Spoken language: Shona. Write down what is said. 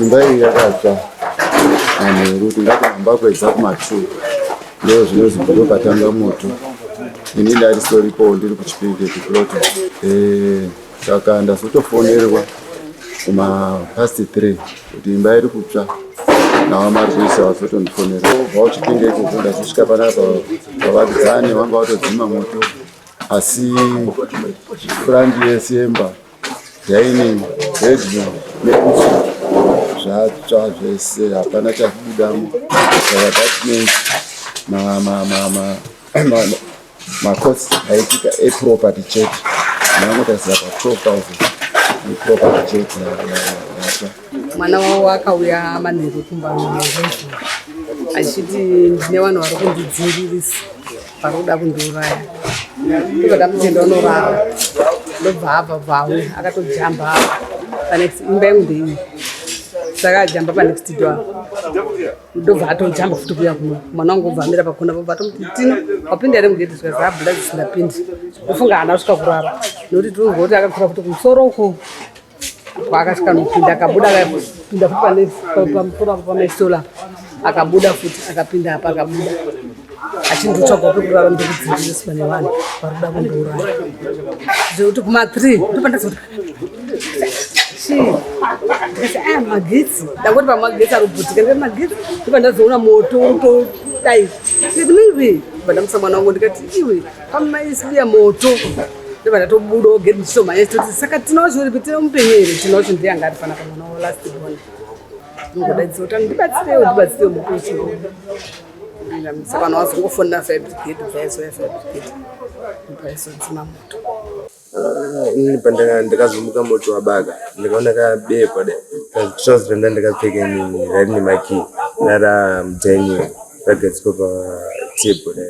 imba iyi yakatsva manheru kuti ngatihambe kwedza kuma2 ndo zvinonzi ndopatanga moto. Ini ndarisoripo ndiri kuchipinge kuplota saka ndazotofonerwa kuma past 3 kuti imba iri kutsva nawo marwisa vazotondifonera obva uchipinge ikoko ndazosvika panapa pavakidzane vanga vatodzima moto asi purandi yese yemba yaine bedroom neusu zvatsva zvese hapana chakubudamo saka that means macost aitika eproperty check naangotasira pa12,000 property check yatsva. Mwana wavo akauya manheru kumbano achiti ndine vanhu vari kundidzivirisa vari kuda kundiuraya ndobva ndamutenda unorara ndobva abva bvawe akatojamba panext imba yangu ndeimwe saka ajamba panext door ndobva atojamba futi kuya kuno mwana wangu obva amira pakona pobva atomiti Tino wapinda here mugedhi zvika zabhula zvisingapindi ufunga haana kusvika kurara nokuti tirikuzwa kuti akakura futi kumusoro uko kwaakasvika nopinda akabuda akapinda futi pamusoro pamaisola akabuda futi akapinda apa akabuda achindotsvagwa pekurara ndikudziviriswa nevanhu vari kuda kundiuraya zvekuti kuma3 ndopandazoti ndikati aya magetsi ndangoti pamagetsi ari kubhutika ndikati magetsi ndopandazoona moto utodai ndikati miwi pandamusa mwana wangu ndikati iwe pamaisibiya moto ndobva ndatobuda ogeti ndichitomhanya chitoti saka tinaocho uripi tinomupenyere tinaocho ndiye anga ari panapa mwana wavo last born ngodaidzisa kuti ndibatsirewo moto uchiro saka vanhu vazongofonera fabricate bvaisouya fabricate bvaisodzima moto. Ini ndakazomuka moto wabaka ndikaona kabekwa trouser randa ndakapfeka rairi nemaki nara mujaini ragadzikwa patebhuru